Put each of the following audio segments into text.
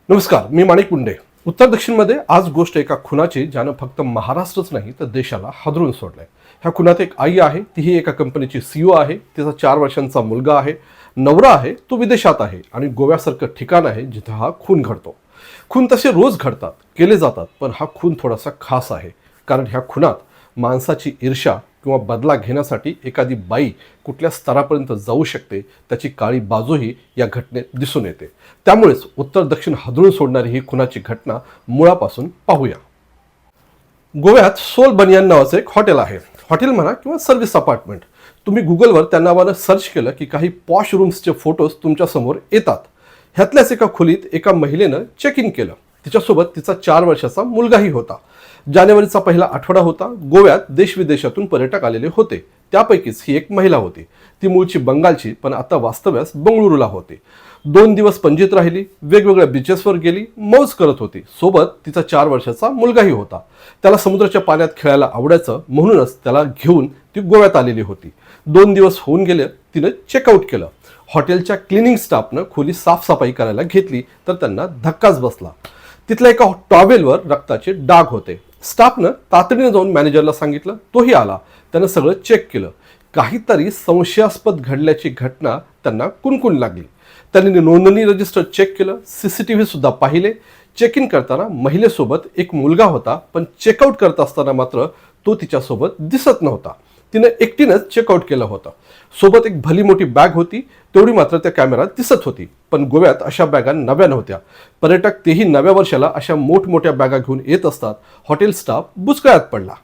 नमस्कार, मी माणिक पुंडे. उत्तर दक्षिणमध्ये आज गोष्ट एका खुनाची ज्यानं फक्त महाराष्ट्रच नाही तर देशाला हादरून सोडलंय. ह्या खुनात एक आई आहे, तीही एका कंपनीची सीईओ आहे. तिचा 4 वर्षांचा मुलगा आहे. नवरा आहे, तो विदेशात आहे आणि गोव्यासारखं ठिकाण आहे जिथं हा खून घडतो. खून तसे रोज घडतात, केले जातात, पण हा खून थोडासा खास आहे. कारण ह्या खुनात माणसाची ईर्ष्या किंवा बदला घेण्यासाठी एखादी बाई कुठल्या स्तरापर्यंत जाऊ शकते त्याची काळी बाजूही या घटनेत दिसून येते. त्यामुळेच उत्तर दक्षिण हादरून सोडणारी ही खुनाची घटना मुळापासून पाहूया. गोव्यात सोल बनियान नावाचं एक हॉटेल आहे. हॉटेल म्हणा किंवा सर्व्हिस अपार्टमेंट. तुम्ही गुगलवर त्या नावानं सर्च केलं की काही पॉश रूम्सचे फोटोज तुमच्यासमोर येतात. ह्यातल्याच एका खोलीत एका महिलेनं चेक इन केलं. तिच्यासोबत तिचा 4 वर्षाचा मुलगाही होता. जानेवारीचा पहिला आठवडा होता. गोव्यात देशविदेशातून पर्यटक आलेले होते. त्यापैकीच ही एक महिला होती. ती मूळची बंगालची, पण आता वास्तव्यास बंगळुरूला होती. 2 दिवस पणजीत राहिली, वेगवेगळ्या बीचेसवर गेली, मौज करत होती. सोबत तिचा 4 वर्षाचा मुलगाही होता. त्याला समुद्राच्या पाण्यात खेळायला आवडायचं, म्हणूनच त्याला घेऊन ती गोव्यात आलेली होती. 2 दिवस होऊन गेले, तिनं चेकआउट केलं. हॉटेलच्या क्लिनिंग स्टाफनं खोली साफसफाई करायला घेतली तर त्यांना धक्काच बसला. तिथल्या एका टॉवेलवर रक्ताचे डाग होते. स्टाफनं तातडीनं जाऊन मॅनेजरला सांगितलं. तोही आला. त्यानं सगळं चेक केलं. काहीतरी संशयास्पद घडल्याची घटना त्यांना कुणकुण लागली. त्यांनी नोंदणी रजिस्टर चेक केलं, सीसीटीव्ही सुद्धा पाहिले. चेक इन करताना महिलेसोबत एक मुलगा होता, पण चेकआउट करत असताना मात्र तो तिच्यासोबत दिसत नव्हता. तिनं एकटीनंच चेकआउट केलं होतं. सोबत एक भली मोठी बॅग होती, तेवढी मात्र त्या कॅमेऱ्यात दिसत होती. पण गोव्यात अशा बॅगा नव्या नव्हत्या. पर्यटक तेही नव्या वर्षाला अशा मोठमोठ्या बॅगा घेऊन येत असतात. हॉटेल स्टाफ बुचकळ्यात पडला.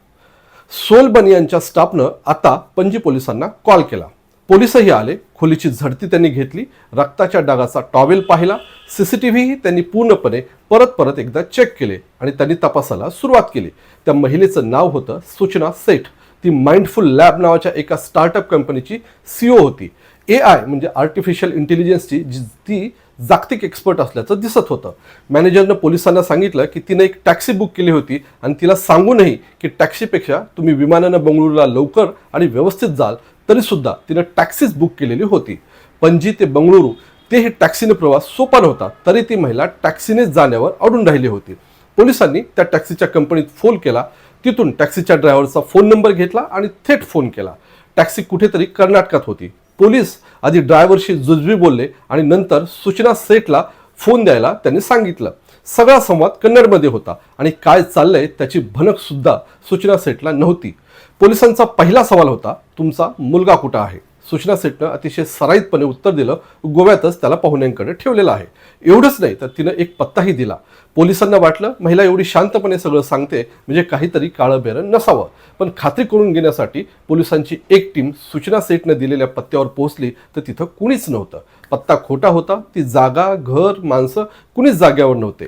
सोल बनियांच्या स्टाफनं आता पणजी पोलिसांना कॉल केला. पोलिसही आले. खोलीची झडती त्यांनी घेतली. रक्ताच्या डागाचा टॉवेल पाहिला. सीसीटीव्हीही त्यांनी पूर्णपणे परत एकदा चेक केले आणि त्यांनी तपासाला सुरुवात केली. त्या महिलेचं नाव होतं सूचना सेठ. ती माइंडफुल लॅब नावाच्या एका स्टार्टअप कंपनीची सीईओ होती. AI म्हणजे आर्टिफिशियल इंटेलिजन्सची ती जागतिक एक्सपर्ट असल्याचं दिसत होतं. मॅनेजरनं पोलिसांना सांगितलं की तिनं एक टॅक्सी बुक केली होती आणि तिला सांगूनही की टॅक्सीपेक्षा तुम्ही विमानानं बंगळुरूला लवकर आणि व्यवस्थित जाल, तरीसुद्धा तिनं टॅक्सीच बुक केलेली होती. पणजी ते बंगळुरू ते हे टॅक्सीने प्रवास सोपा नव्हता, तरी ती महिला टॅक्सीनेच जाण्यावर अडून राहिली होती. पोलिसांनी त्या टॅक्सीच्या कंपनीत फोन केला. तिथून टॅक्सीच्या ड्रायव्हरचा फोन नंबर घेतला आणि थेट फोन केला. टॅक्सी कुठेतरी कर्नाटकात होती. पोलीस आधी ड्रायव्हरशी जुजबी बोलले आणि नंतर सूचना सेठला फोन द्यायला त्यांनी सांगितलं. सगळा संवाद कन्नडमध्ये होता आणि काय चाललंय त्याची भनक सुद्धा सूचना सेठला नव्हती. पोलिसांचा पहिला सवाल होता, तुमचा मुलगा कुठं आहे? सूचना सेठनं अतिशय सराईतपणे उत्तर दिलं, गोव्यातच त्याला पाहुण्यांकडे ठेवलेलं आहे. एवढंच नाही तर तिनं एक पत्ताही दिला. पोलिसांना वाटलं महिला एवढी शांतपणे सगळं सांगते म्हणजे काहीतरी काळं बेरं नसावं. पण खात्री करून घेण्यासाठी पोलिसांची एक टीम सूचना सेठनं दिलेल्या पत्त्यावर पोहोचली तर तिथं कुणीच नव्हतं. पत्ता खोटा होता. ती जागा, घर, माणसं कुणीच जाग्यावर नव्हते.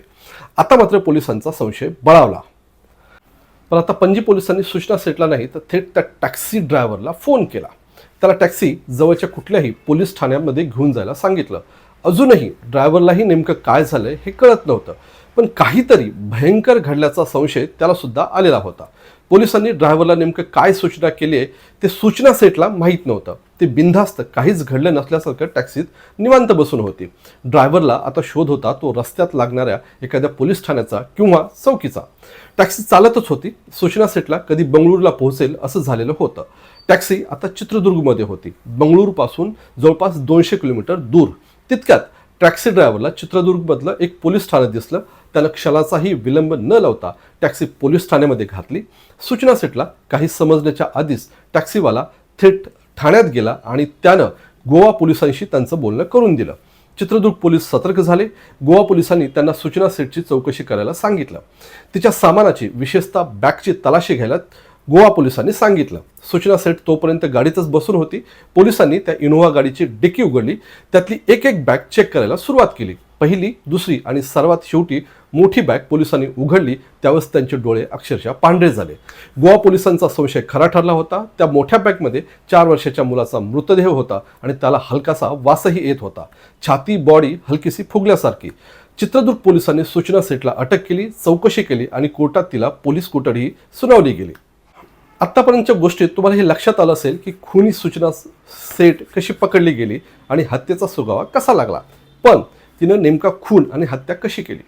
आता मात्र पोलिसांचा संशय बळावला. पण आता पणजी पोलिसांनी सूचना सेठला नाही तर थेट त्या टॅक्सी ड्रायव्हरला फोन केला. त्याला टॅक्सी जवळच्या कुठल्याही पोलीस ठाण्यामध्ये घेऊन जायला सांगितलं. अजूनही ड्रायव्हरलाही नेमकं काय झालंय हे कळत नव्हतं, पण काहीतरी भयंकर घडल्याचा संशय त्याला सुद्धा आलेला होता. पोलिसांनी ड्रायव्हरला नेमकं काय सूचना केली आहे ते सूचना सेठला माहीत नव्हतं. ते बिनधास्त काहीच घडलं नसल्यासारखं टॅक्सीत निवांत बसून होती. ड्रायव्हरला आता शोध होता तो रस्त्यात लागणाऱ्या एखाद्या पोलीस ठाण्याचा किंवा चौकीचा. टॅक्सी चालतच होती. सूचना सेठला कधी बंगळुरूला पोहोचेल असं झालेलं होतं. टॅक्सी आता चित्रदुर्गमध्ये होती, बंगळुरूपासून जवळपास 200 किलोमीटर दूर. तितक्यात टॅक्सी ड्रायव्हरला चित्रदुर्गमधलं एक पोलीस ठाणं दिसलं. त्यानं क्षणाचाही विलंब न लावता टॅक्सी पोलीस ठाण्यामध्ये घातली. सूचना सेठला काही समजण्याच्या आधीच टॅक्सीवाला थेट ठाण्यात गेला आणि त्यानं गोवा पोलिसांशी त्यांचं बोलणं करून दिलं. चित्रदुर्ग पोलीस सतर्क झाले. गोवा पोलिसांनी त्यांना सूचना सेठची चौकशी करायला सांगितलं. तिच्या सामानाची, विशेषतः बॅगची तलाशी घ्यायला गोवा पोलिसांनी सांगितलं. सूचना सेठ तोपर्यंत गाडीतच बसून होती. पोलिसांनी त्या इनोव्हा गाडीची डिकी उघडली. त्यातली एक बॅग चेक करायला सुरुवात केली. पहिली, दुसरी आणि सर्वात शेवटी मोठी बॅग पोलिसांनी उघडली त्यावेळेस त्यांचे डोळे अक्षरशः पांढरे झाले. गोवा पोलिसांचा संशय खरा ठरला होता. त्या मोठ्या बॅगमध्ये 4 वर्षाच्या मुलाचा मृतदेह होता आणि त्याला हलकासा वासही येत होता. छाती, बॉडी हलकीशी फुगल्यासारखी. चित्रदुर्ग पोलिसांनी सूचना सेठला अटक केली, चौकशी केली आणि कोर्टात तिला पोलीस कोठडीही सुनावली गेली. आत्तापर्यंतच्या गोष्टीत तुम्हाला हे लक्षात आलं असेल की खुनी सूचना सेठ कशी पकडली गेली आणि हत्येचा सुगावा कसा लागला. पण तिनं नेमका खून आणि हत्या कशी केली.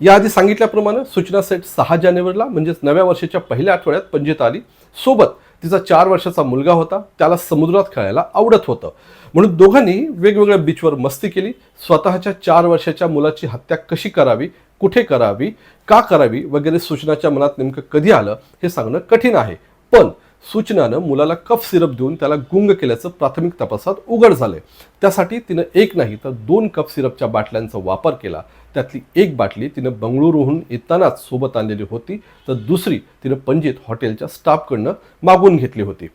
याआधी सांगितल्याप्रमाणे सूचना सेठ 6 जानेवारीला म्हणजेच नव्या वर्षाच्या पहिल्या आठवड्यात पणजीत आली. सोबत तिचा 4 वर्षाचा मुलगा होता, त्याला समुद्रात खेळायला आवडत होतं म्हणून दोघांनी वेगवेगळ्या बीचवर मस्ती केली. स्वतःच्या 4 वर्षाच्या मुलाची हत्या कशी करावी, कुठे करावी, का करावी वगैरे सूचनाच्या मनात नेमकं कधी आलं हे सांगणं कठीण आहे. पण सूचनानं मुलाला कफ सिरप देऊन त्याला गुंग केल्याचं प्राथमिक तपासात उघड झालंय. त्यासाठी तिनं एक नाही तर 2 कफ सिरपच्या बाटल्यांचा वापर केला. त्यातली एक बाटली तिनं बंगळुरूहून येतानाच सोबत आणलेली होती, तर दुसरी तिनं पणजीत हॉटेलच्या स्टाफकडनं मागून घेतली होती.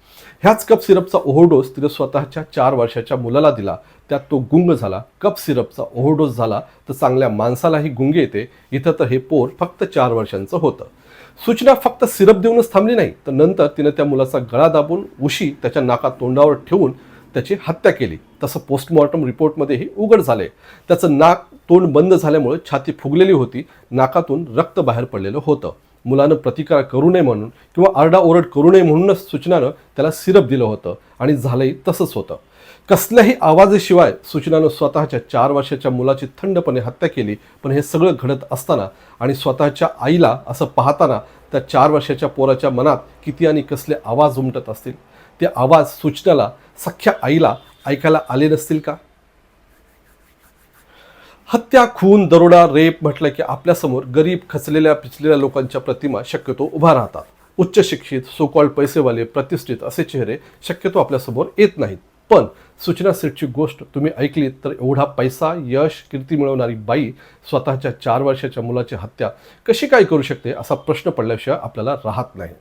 ह्याच कप सिरपचा ओव्हरडोस तिनं स्वतःच्या 4 वर्षाच्या मुलाला दिला. त्यात तो गुंग झाला. कप सिरपचा ओव्हरडोस झाला तर चांगल्या माणसालाही गुंग येते. इथं तर हे पोर फक्त 4 वर्षांचं होतं. सूचना फक्त सिरप देऊनच थांबली नाही, तर नंतर तिनं त्या मुलाचा गळा दाबून उशी त्याच्या नाका तोंडावर ठेवून त्याची हत्या केली. तसं पोस्टमॉर्टम रिपोर्टमध्येही उघड झाले. त्याचं नाक तोंड बंद झाल्यामुळे छाती फुगलेली होती, नाकातून रक्त बाहेर पडलेलं होतं. मुलानं प्रतिकार करू नये म्हणून किंवा आरडाओरड करू नये म्हणूनच सूचनानं त्याला सिरप दिलं होतं आणि झालंही तसंच होतं. कसल्याही आवाजाशिवाय सूचनानं स्वतःच्या 4 वर्षाच्या मुलाची थंडपणे हत्या केली. पण हे सगळं घडत असताना आणि स्वतःच्या आईला असं पाहताना त्या 4 वर्षाच्या पोराच्या मनात किती आणि कसले आवाज उमटत असतील. ते आवाज सूचनाला, सख्या आईला ऐकायला आले नसतील का. हत्या, खून, दरोडा, रेप म्हटलं की आपल्यासमोर गरीब, खचलेल्या पिचलेल्या लोकांच्या प्रतिमा शक्यतो उभा राहतात. उच्च शिक्षित, सोकॉल्ड पैसेवाले, प्रतिष्ठित असे चेहरे शक्यतो आपल्यासमोर येत नाहीत. पण सूचना सेठची गोष्ट तुम्ही ऐकलीत तर एवढा पैसा, यश, कीर्ती मिळवणारी बाई स्वतःच्या 4 वर्षाच्या मुलाची हत्या कशी काय करू शकते असा प्रश्न पडल्याशिवाय आपल्याला राहत नाही.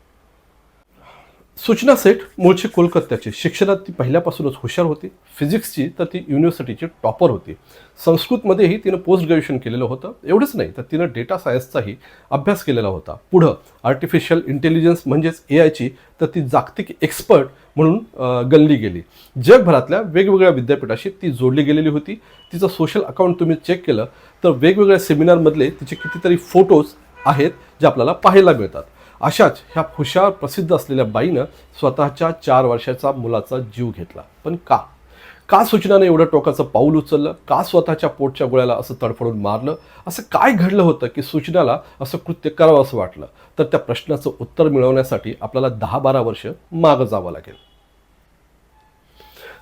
सूचना सेठ मूळची कोलकात्याची. शिक्षणात ती पहिल्यापासूनच हुशार होती. फिजिक्सची तर ती युनिव्हर्सिटीची टॉपर होती. संस्कृतमध्येही तिनं पोस्ट ग्रॅज्युएशन केलेलं होतं. एवढंच नाही तर तिनं डेटा सायन्सचाही अभ्यास केलेला होता. पुढं आर्टिफिशियल इंटेलिजन्स म्हणजेच AIची तर ती जागतिक एक्सपर्ट म्हणून गणली गेली. जगभरातल्या वेगवेगळ्या विद्यापीठाशी ती जोडली गेलेली होती. तिचं सोशल अकाउंट तुम्ही चेक केलं तर वेगवेगळ्या सेमिनारमधले तिचे कितीतरी फोटोज आहेत जे आपल्याला पाहायला मिळतात. अशाच ह्या हुशार प्रसिद्ध असलेल्या बाईनं स्वतःच्या 4 वर्षाचा मुलाचा जीव घेतला. पण का? का सूचनाने एवढं टोकाचं पाऊल उचललं? का स्वतःच्या पोटच्या गोळ्याला असं तडफडून मारलं? असं काय घडलं होतं की सूचनाला असं कृत्य करावं असं वाटलं? तर त्या प्रश्नाचं उत्तर मिळवण्यासाठी आपल्याला 10-12 वर्ष मागं जावं लागेल.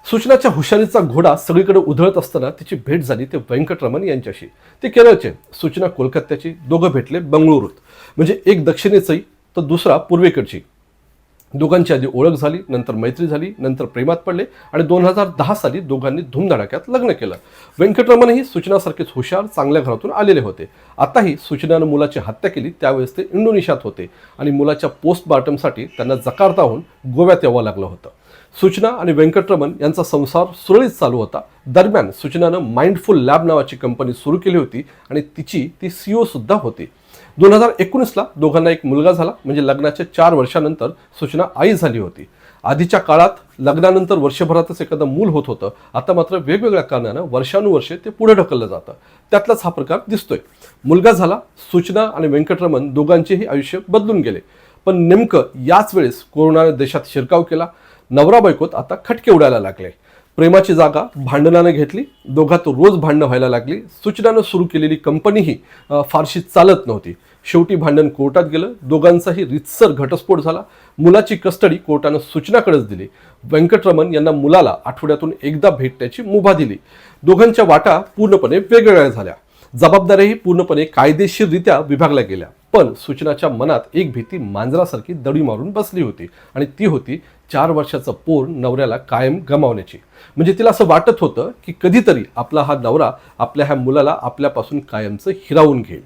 सूचनाच्या हुशारीचा घोडा सगळीकडे उधळत असताना तिची भेट झाली ते व्यंकटरमण यांच्याशी. ते केरळचे, सूचना कोलकात्याची. दोघं भेटले बंगळुरूत. म्हणजे एक दक्षिणेची तर दुसरा पूर्वेकडची. दोघांची आधी ओळख झाली, नंतर मैत्री झाली, नंतर प्रेमात पडले आणि 2010 साली दोघांनी धूमधडाक्यात लग्न केलं. व्यंकटरमणही सूचनासारखेच हुशार, चांगल्या घरातून आलेले होते. आताही सूचनानं मुलाची हत्या केली त्यावेळेस ते इंडोनेशियात होते आणि मुलाच्या पोस्टमॉर्टमसाठी त्यांना जकार्ताहून गोव्यात यावं लागलं होतं. सूचना आणि व्यंकटरमण यांचा संसार सुरळीत चालू होता. दरम्यान सूचनानं माइंडफुल लॅब नावाची कंपनी सुरू केली होती आणि तिची ती CEO सुद्धा होती. 2019ला दोघांना एक मुलगा झाला. म्हणजे लग्नाच्या 4 वर्षानंतर सूचना आई झाली होती. आधीच्या काळात लग्नानंतर वर्षभरातच एखादं मूल होत होतं. आता मात्र वेगवेगळ्या कारणानं वर्षानुवर्षे ते पुढे ढकललं जातं. त्यातलाच हा प्रकार दिसतोय. मुलगा झाला. सूचना आणि व्यंकटरमण दोघांचेही आयुष्य बदलून गेले. पण नेमकं याच वेळेस कोरोनाने देशात शिरकाव केला. नवरा बायकोत आता खटके उडायला लागले. प्रेमाची जागा भांडणाने घेतली. दोघात रोज भांडणं व्हायला लागली. सूचनानं सुरू केलेली कंपनीही फारशी चालत नव्हती. शेवटी भांडण कोर्टात गेलं. दोघांचाही रितसर घटस्फोट झाला. मुलाची कस्टडी कोर्टानं सूचनाकडेच दिली. व्यंकटरमण यांना मुलाला आठवड्यातून एकदा भेटण्याची मुभा दिली. दोघांच्या वाटा पूर्णपणे वेगवेगळ्या झाल्या. जबाबदाऱ्याही पूर्णपणे कायदेशीररित्या विभागल्या गेल्या. पण सूचनाच्या मनात एक भीती मांजरासारखी दडी मारून बसली होती आणि ती होती 4 वर्षाचं पोर नवऱ्याला कायम गमावण्याची. म्हणजे तिला असं वाटत होतं की कधीतरी आपला हा नवरा आपल्या ह्या मुलाला आपल्यापासून कायमचं हिरावून घेईल.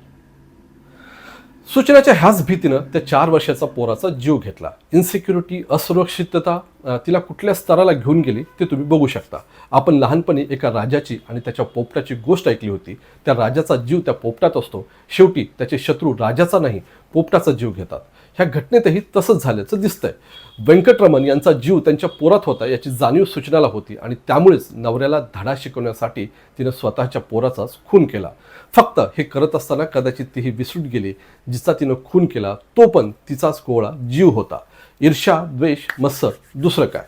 सूचनाच्या ह्याच भीतीनं त्या 4 वर्षाचा पोराचा जीव घेतला. इन्सिक्युरिटी, असुरक्षितता तिला कुठल्या स्तराला घेऊन गेली ते तुम्ही बघू शकता. आपण लहानपणी एका राजाची आणि त्याच्या पोपटाची गोष्ट ऐकली होती. त्या राजाचा जीव त्या पोपटात असतो. शेवटी त्याचे शत्रू राजाचा नाही पोपटाचा जीव घेतात. ह्या घटनेतही तसंच झाल्याचं दिसतंय. व्यंकटरमण यांचा जीव त्यांच्या पोरात होता याची जाणीव सूचनाला होती आणि त्यामुळेच नवऱ्याला धडा शिकवण्यासाठी तिनं स्वतःच्या पोराचाच खून केला. फक्त हे करत असताना कदाचित तीही विसरून गेली जिचा तिनं खून केला तो पण तिचाच कोवळा जीव होता. ईर्ष्या, द्वेष, मत्सर, दुसरं काय.